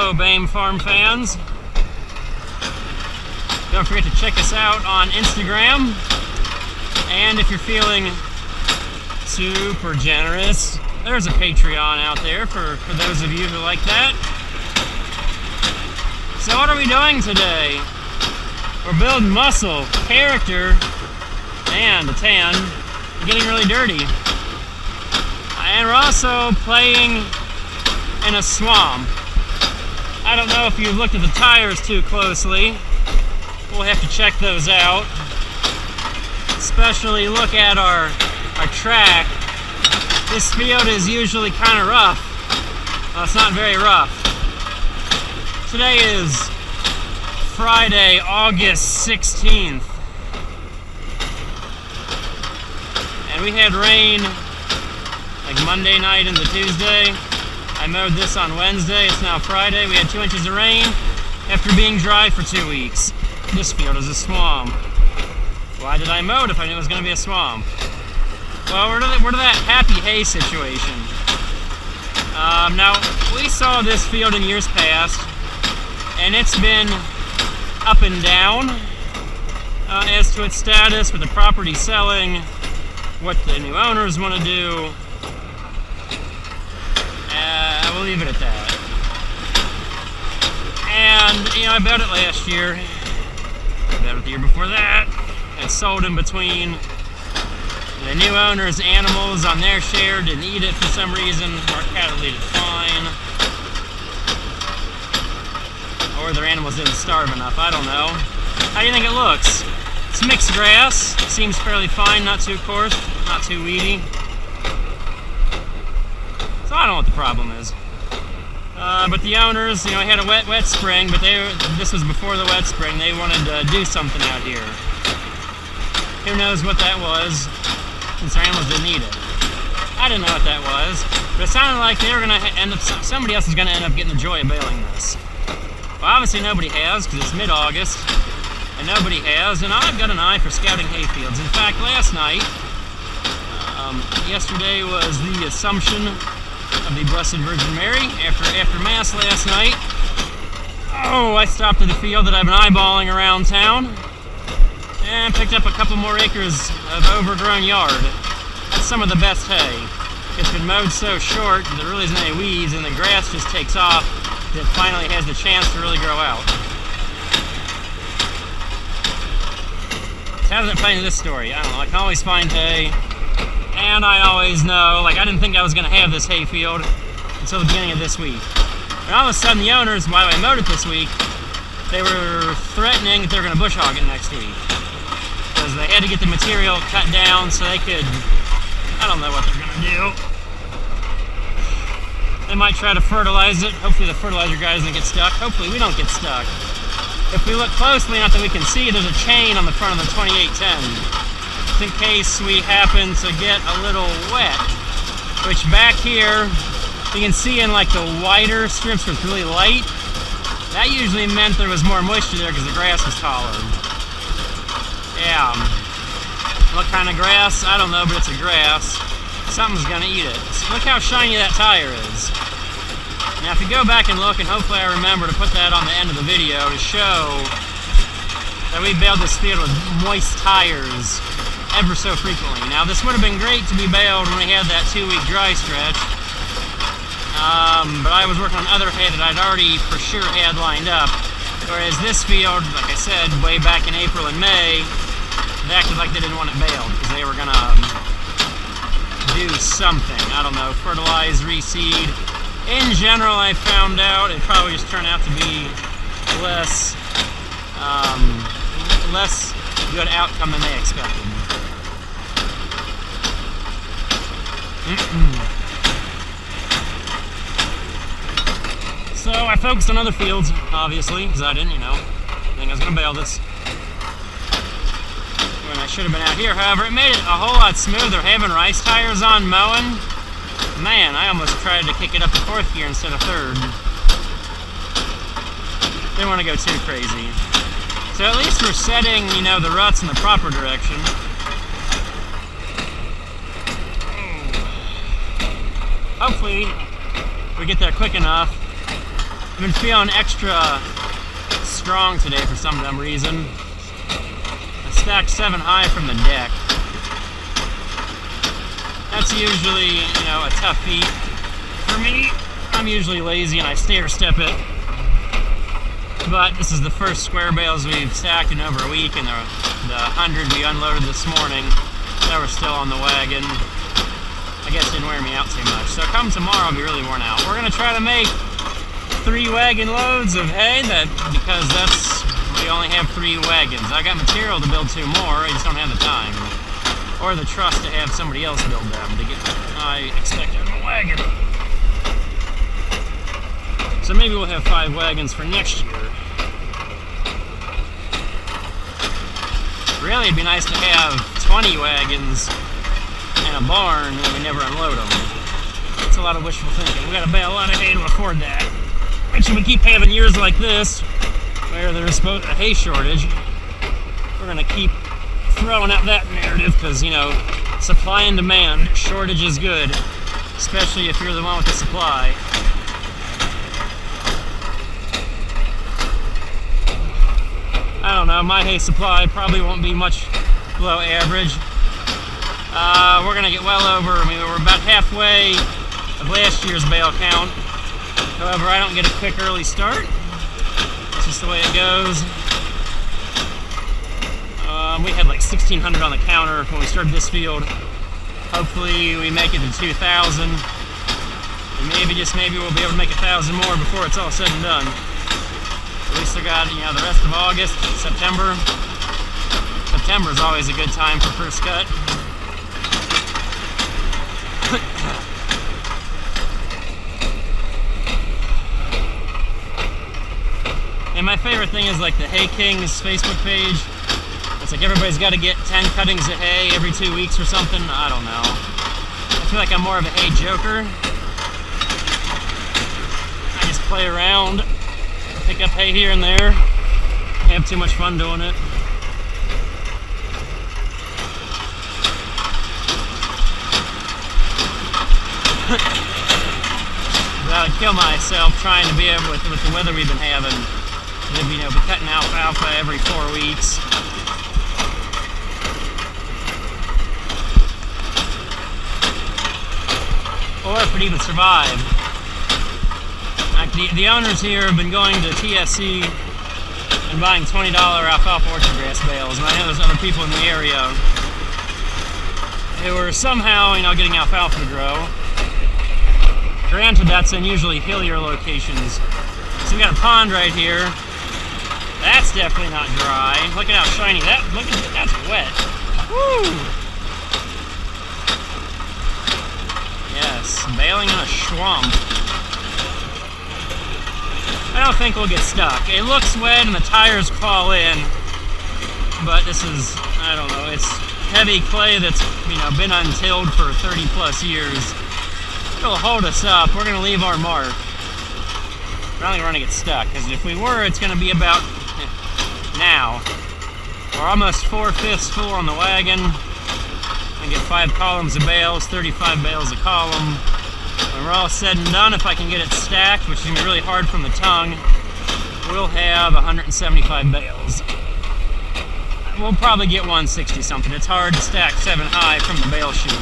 Hello, BAME Farm fans. Don't forget to check us out on Instagram. And if you're feeling super generous, there's a Patreon out there for those of you who like that. So what are we doing today? We're building muscle, character, and the tan. We're getting really dirty. And we're also playing in a swamp. I don't know if you've looked at the tires too closely. We'll have to check those out. Especially look at our track. This field is usually kind of rough. Well, it's not very rough. Today is Friday, August 16th. And we had rain like Monday night into Tuesday. I mowed this on Wednesday. It's now Friday. We had 2 inches of rain after being dry for 2 weeks. This field is a swamp. Why did I mow it if I knew it was going to be a swamp? Well, we're to that happy hay situation. Now, we saw this field in years past, and it's been up and down as to its status with the property selling, what the new owners want to do. We'll leave it at that. And, you know, I bought it last year. I bought it the year before that. It sold in between the new owner's animals on their share, didn't eat it for some reason, or cattle ate it fine. Or their animals didn't starve enough, I don't know. How do you think it looks? It's mixed grass, seems fairly fine, not too coarse, not too weedy. So I don't know what the problem is. But the owners, you know, had a wet spring, but this was before the wet spring. They wanted to do something out here. Who knows what that was, since their animals didn't eat it. I didn't know what that was, but it sounded like they were going to end up, somebody else is going to end up getting the joy of baling this. Well, obviously nobody has, because it's mid-August, and nobody has, and I've got an eye for scouting hayfields. In fact, last night, yesterday was the Assumption of the Blessed Virgin Mary. After Mass last night, I stopped at the field that I've been eyeballing around town and picked up a couple more acres of overgrown yard. That's some of the best hay. It's been mowed so short that there really isn't any weeds, and the grass just takes off. It finally has the chance to really grow out. So how does it play into this story? I don't know. I can always find hay. And I always know, like, I didn't think I was going to have this hayfield until the beginning of this week. And all of a sudden, the owners, while I mowed it this week, they were threatening that they were going to bush hog it next week. Because they had to get the material cut down so they could, I don't know what they're going to do. They might try to fertilize it. Hopefully the fertilizer guy doesn't get stuck. Hopefully we don't get stuck. If we look closely, not that we can see, there's a chain on the front of the 2810. In case we happen to get a little wet, which back here you can see in like the wider strips where it's really light. That usually meant there was more moisture there because the grass was taller. Yeah. What kind of grass? I don't know, but it's a grass. Something's gonna eat it. Look how shiny that tire is. Now if you go back and look, and hopefully I remember to put that on the end of the video to show that we baled this field with moist tires ever so frequently. Now this would have been great to be baled when we had that 2-week dry stretch, but I was working on other hay that I'd already for sure had lined up, whereas this field, like I said, way back in April and May, they acted like they didn't want it baled because they were going to do something. I don't know, fertilize, reseed. In general, I found out it probably just turned out to be less good outcome than they expected. So I focused on other fields, obviously, because I didn't, think I was going to bale this when I should have been out here. However, it made it a whole lot smoother having rice tires on mowing. Man, I almost tried to kick it up to 4th gear instead of 3rd. Didn't want to go too crazy. So at least we're setting, the ruts in the proper direction. Hopefully we get there quick enough I've been feeling extra strong today for some dumb reason. I stacked 7 high from the deck. That's usually, a tough feat. For me, I'm usually lazy and I stair step it. But this is the first square bales we've stacked in over a week, and the 100 we unloaded this morning that were still on the wagon, I guess didn't wear me out too much. So come tomorrow, I'll be really worn out. We're gonna try to make 3 wagon loads of hay, because we only have 3 wagons. I got material to build 2 more, I just don't have the time. Or the trust to have somebody else build them to get I expect out of a wagon. So maybe we'll have 5 wagons for next year. Really, it'd be nice to have 20 wagons and a barn and we never unload them. That's a lot of wishful thinking. We gotta bale a lot of hay to afford that. Which, if we keep having years like this, where there's a hay shortage, we're gonna keep throwing out that narrative, because, supply and demand, shortage is good, especially if you're the one with the supply. I don't know, my hay supply probably won't be much below average. We're gonna get well over, we're about halfway of last year's bale count. However, I don't get a quick early start. It's just the way it goes. We had like 1,600 on the counter when we started this field. Hopefully we make it to 2,000. And maybe, just maybe, we'll be able to make 1,000 more before it's all said and done. At least I got, the rest of August, September. September is always a good time for first cut. And my favorite thing is like the Hay Kings Facebook page. It's like everybody's got to get 10 cuttings of hay every 2 weeks or something. I don't know. I feel like I'm more of a hay joker. I just play around, pick up hay here and there. I have too much fun doing it. I would kill myself trying to be able, with the weather we've been having, to be cutting alfalfa every 4 weeks. Or if it even survived. Like the owners here have been going to TSC and buying $20 alfalfa orchard grass bales, and I know there's other people in the area who are somehow, getting alfalfa to grow. Granted, that's in usually hillier locations. So we got a pond right here. That's definitely not dry. Look at how shiny that's wet. Woo! Yes, baling in a swamp. I don't think we'll get stuck. It looks wet and the tires fall in, but this is, I don't know, it's heavy clay that's, been untilled for 30 plus years. It'll hold us up. We're gonna leave our mark. I don't think we're gonna get stuck, because if we were, it's gonna be about now. We're almost 4/5 full on the wagon. I get 5 columns of bales, 35 bales a column. When we're all said and done, if I can get it stacked, which is gonna be really hard from the tongue, we'll have 175 bales. We'll probably get 160 something. It's hard to stack 7 high from the bale chute.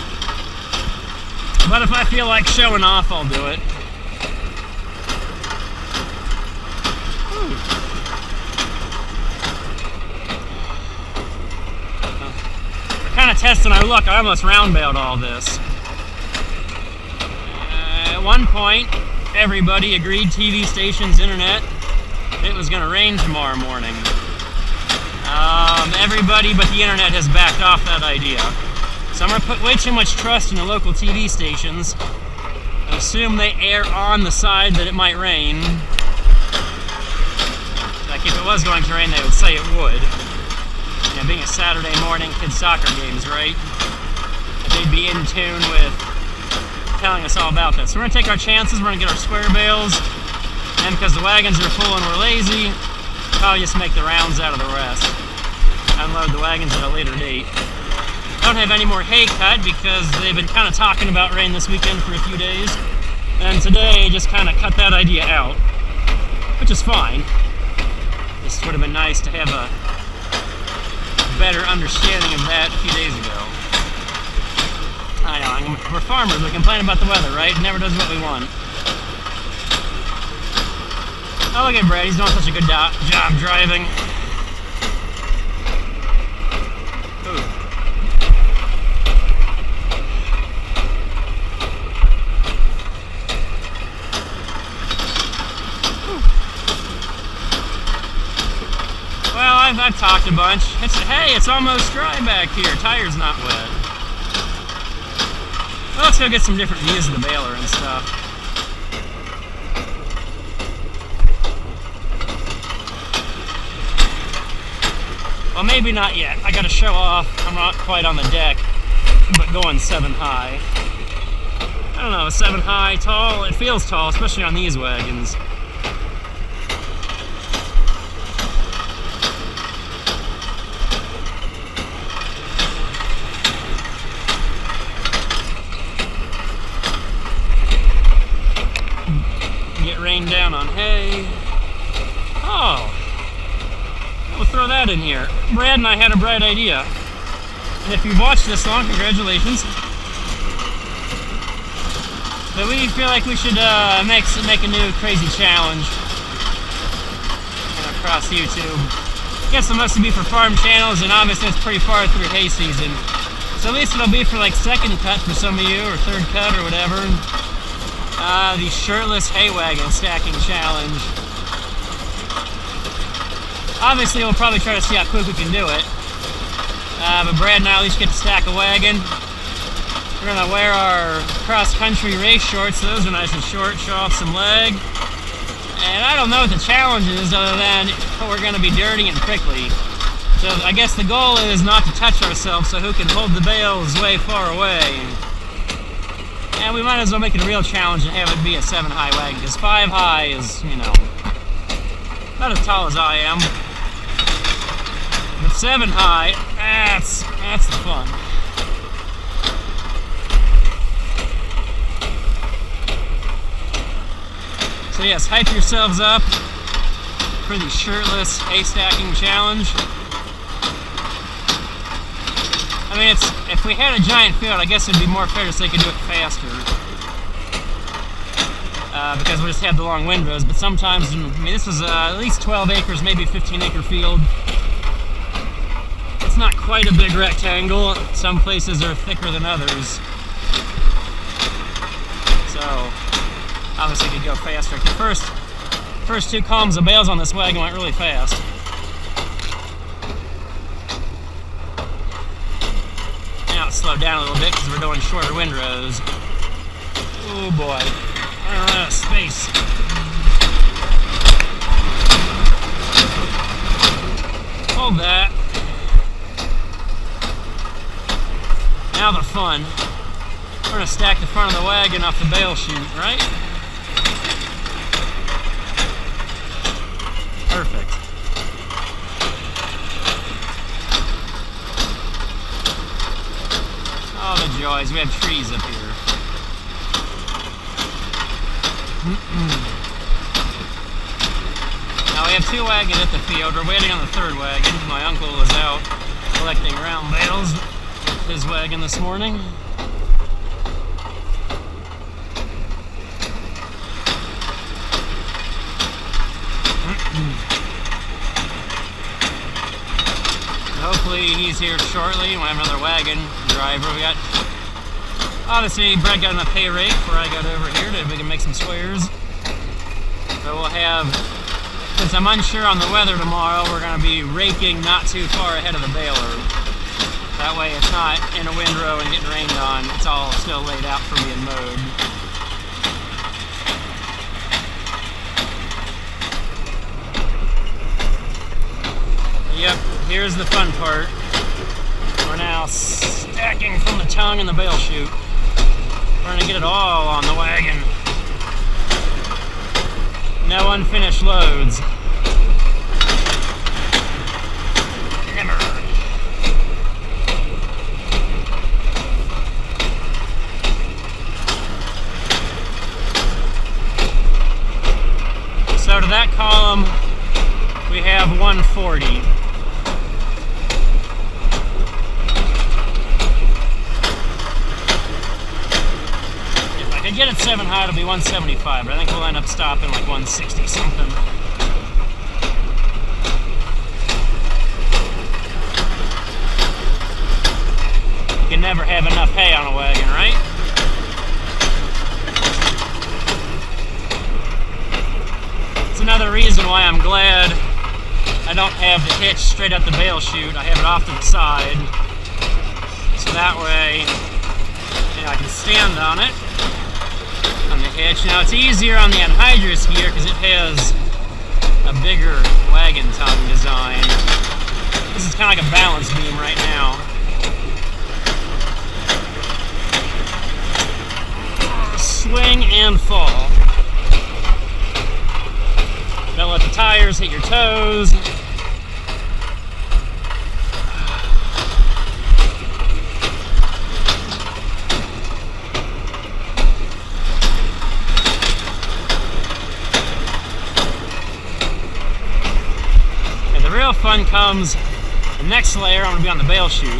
But if I feel like showing off, I'll do it. We're kind of testing our luck. I almost round baled all this. At one point, everybody agreed, TV stations, internet, it was going to rain tomorrow morning. Everybody but the internet has backed off that idea. So I'm going to put way too much trust in the local TV stations and assume they err on the side that it might rain. Like if it was going to rain, they would say it would. Being a Saturday morning kids soccer games, right? They'd be in tune with telling us all about this. So we're going to take our chances, we're going to get our square bales, and because the wagons are full and we're lazy, probably just make the rounds out of the rest. Unload the wagons at a later date. Don't have any more hay cut because they've been kind of talking about rain this weekend for a few days, and today just kind of cut that idea out. which is fine. This would have been nice to have a better understanding of that a few days ago. I know, we're farmers, we complain about the weather, right? It never does what we want. Oh, look at Brad, he's doing such a good job driving. Ooh. Well, I've talked a bunch. Hey, it's almost dry back here. Tire's not wet. Well, let's go get some different views of the baler and stuff. Well, maybe not yet. I gotta show off. I'm not quite on the deck, but going 7 high. I don't know, 7 high, tall. It feels tall, especially on these wagons. Rain down on hay. Oh, we'll throw that in here. Brad and I had a bright idea, and if you've watched this long, congratulations. But we feel like we should make a new crazy challenge across YouTube. I guess it must be for farm channels, and obviously it's pretty far through hay season, so at least it'll be for like second cut for some of you, or third cut, or whatever. The shirtless hay wagon stacking challenge. Obviously, we'll probably try to see how quick we can do it. But Brad and I at least get to stack a wagon. We're gonna wear our cross-country race shorts, so those are nice and short, show off some leg. And I don't know what the challenge is other than we're gonna be dirty and prickly. So I guess the goal is not to touch ourselves, so who can hold the bales way far away. And we might as well make it a real challenge and have it be a 7 high wagon, because 5 high is, you know, not as tall as I am. But 7 high, that's the fun. So yes, hype yourselves up for the shirtless hay stacking challenge. I mean, if we had a giant field, I guess it'd be more fair to say we could do it faster. Because we just have the long windrows, but sometimes, I mean, this is at least 12 acres, maybe 15-acre field. It's not quite a big rectangle. Some places are thicker than others. So, obviously could go faster. The first 2 columns of bales on this wagon went really fast. Now let's slow down a little bit because we're doing shorter windrows. Oh boy, I don't have space. Hold that. Now the fun. We're gonna stack the front of the wagon off the bale chute, right? Perfect. Oh, the joys. We have trees up here. Now we have 2 wagons at the field. We're waiting on the 3rd wagon. My uncle was out collecting round bales with his wagon this morning. Hopefully he's here shortly. We'll have another wagon driver. We got, obviously Brett got enough hay rake before I got over here that we can make some squares. But we'll have, since I'm unsure on the weather tomorrow, we're going to be raking not too far ahead of the baler. That way it's not in a windrow and getting rained on. It's all still laid out for being mowed. Yep, here's the fun part. We're now stacking from the tongue and the bale chute. We're going to get it all on the wagon. No unfinished loads. Never. So to that column, we have 140. If I could get it 7 high, it'll be 175, but I think we'll end up stopping like 160 something. You can never have enough hay on a wagon, right? It's another reason why I'm glad I don't have the hitch straight up the bale chute. I have it off to the side. So that way, you know, I can stand on it, on the hitch. Now it's easier on the anhydrous gear because it has a bigger wagon tongue design. This is kind of like a balance beam right now. Swing and fall. Don't let the tires hit your toes. And the real fun comes the next layer. I'm going to be on the bale chute,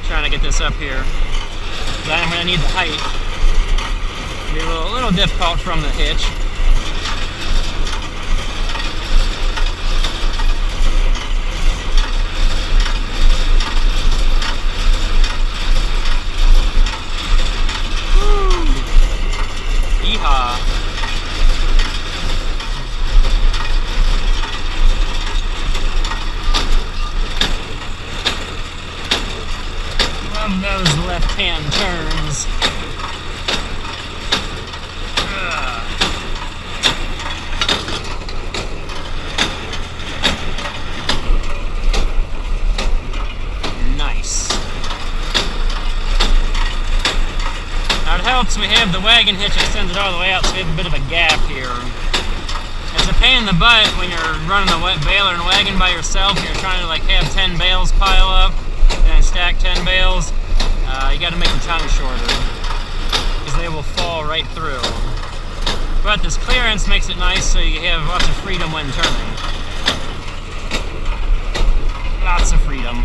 trying to get this up here. Then I'm going to need the height. Be a little difficult from the hitch. Woo! Yeehaw! Love those left-hand turns. Helps we have the wagon hitch extended all the way out, so we have a bit of a gap here. It's a pain in the butt when you're running a baler and wagon by yourself and you're trying to like have 10 bales pile up and then stack 10 bales. You got to make the tongue shorter because they will fall right through. But this clearance makes it nice so you have lots of freedom when turning. Lots of freedom.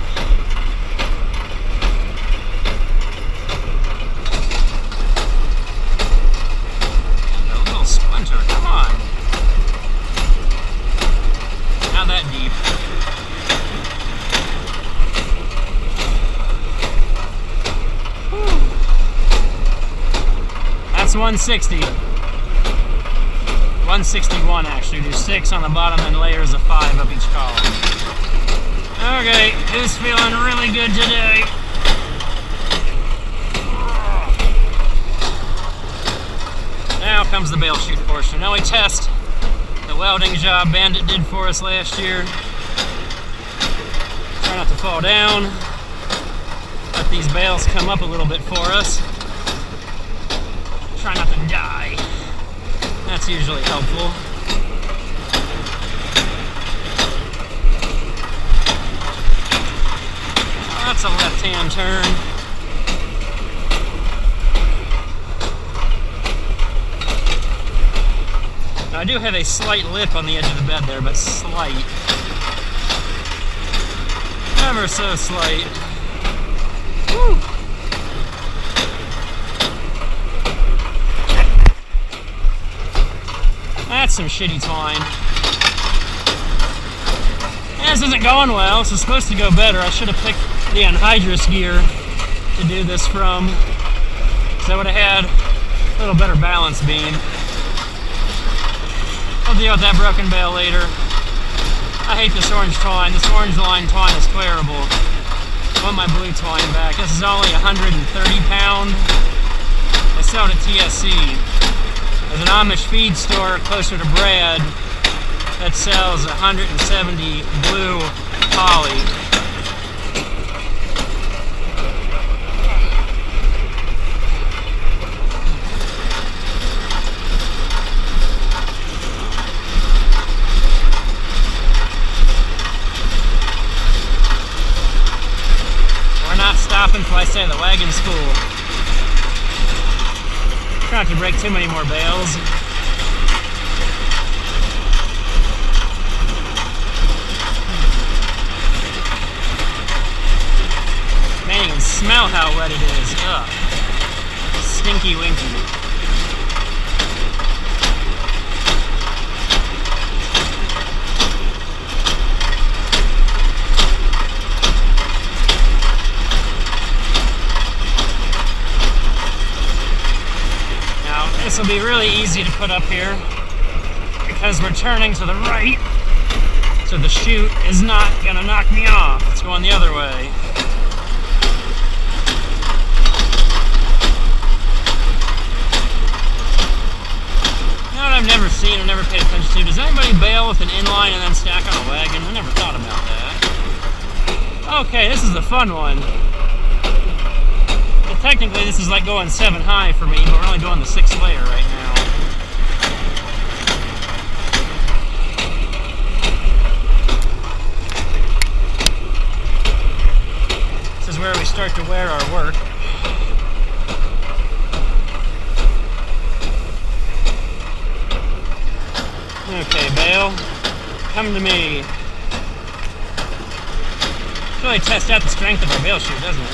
Come on. Not that deep. Whew. That's 160. 161 actually. There's 6 on the bottom and layers of 5 up each column. Okay, who's feeling really good today? Now comes the bale chute portion. Now we test the welding job Bandit did for us last year. Try not to fall down. Let these bales come up a little bit for us. Try not to die. That's usually helpful. That's a left-hand turn. Now, I do have a slight lip on the edge of the bed there, but slight. Ever so slight. Woo! That's some shitty twine. This isn't going well. This is supposed to go better. I should have picked the anhydrous gear to do this from, so I would have had a little better balance beam. I'll deal with that broken bale later. I hate this orange twine. This orange line twine is terrible. I want my blue twine back. This is only 130 pound. I sell it at TSC. There's an Amish feed store closer to Brad that sells 170 blue poly. We're not stopping until I say the wagon's full. Try not to break too many more bales. Can't even smell how wet it is. Ugh. Stinky winky. Now, this will be really easy to put up here because we're turning to the right, so the chute is not gonna knock me off. It's going the other way. I've never seen or never paid attention to. Does anybody bale with an inline and then stack on a wagon? I never thought about that. Okay, this is the fun one. Well, technically this is like going 7 high for me, but we're only doing the 6th layer right now. This is where we start to wear our work. Okay, bale, come to me. It's really test out the strength of our bale chute, doesn't it?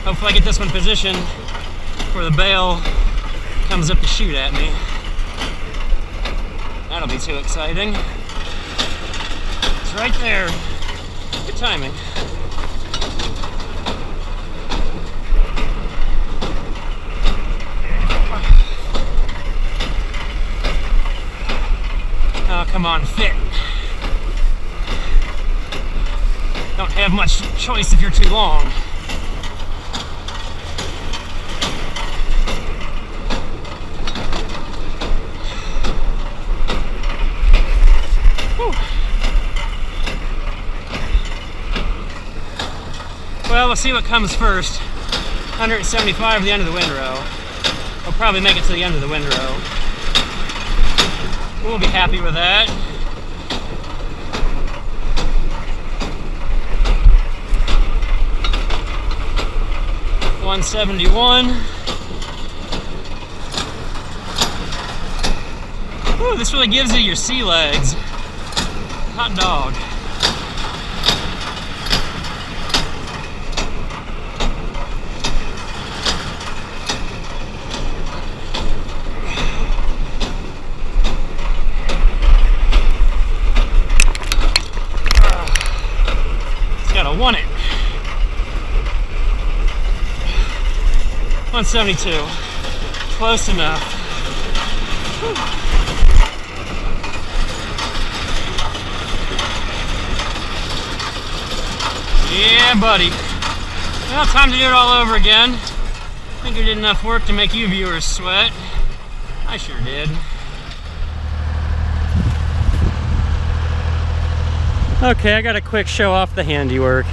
Hopefully I get this one positioned where the bale comes up to shoot at me. That'll be too exciting. It's right there. Good timing. Oh, come on, fit. Don't have much choice if you're too long. Well, we'll see what comes first. 175 to the end of the windrow. We'll probably make it to the end of the windrow. We'll be happy with that. $171. Ooh, this really gives you your sea legs. Hot dog. Gotta want it. 172. Close enough. Whew. Yeah, buddy. Well, time to do it all over again. I think we did enough work to make you viewers sweat. I sure did. Okay, I got a quick show off the handiwork.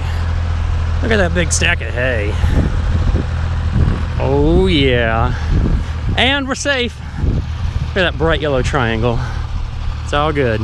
Look at that big stack of hay. Oh yeah. And we're safe. Look at that bright yellow triangle. It's all good.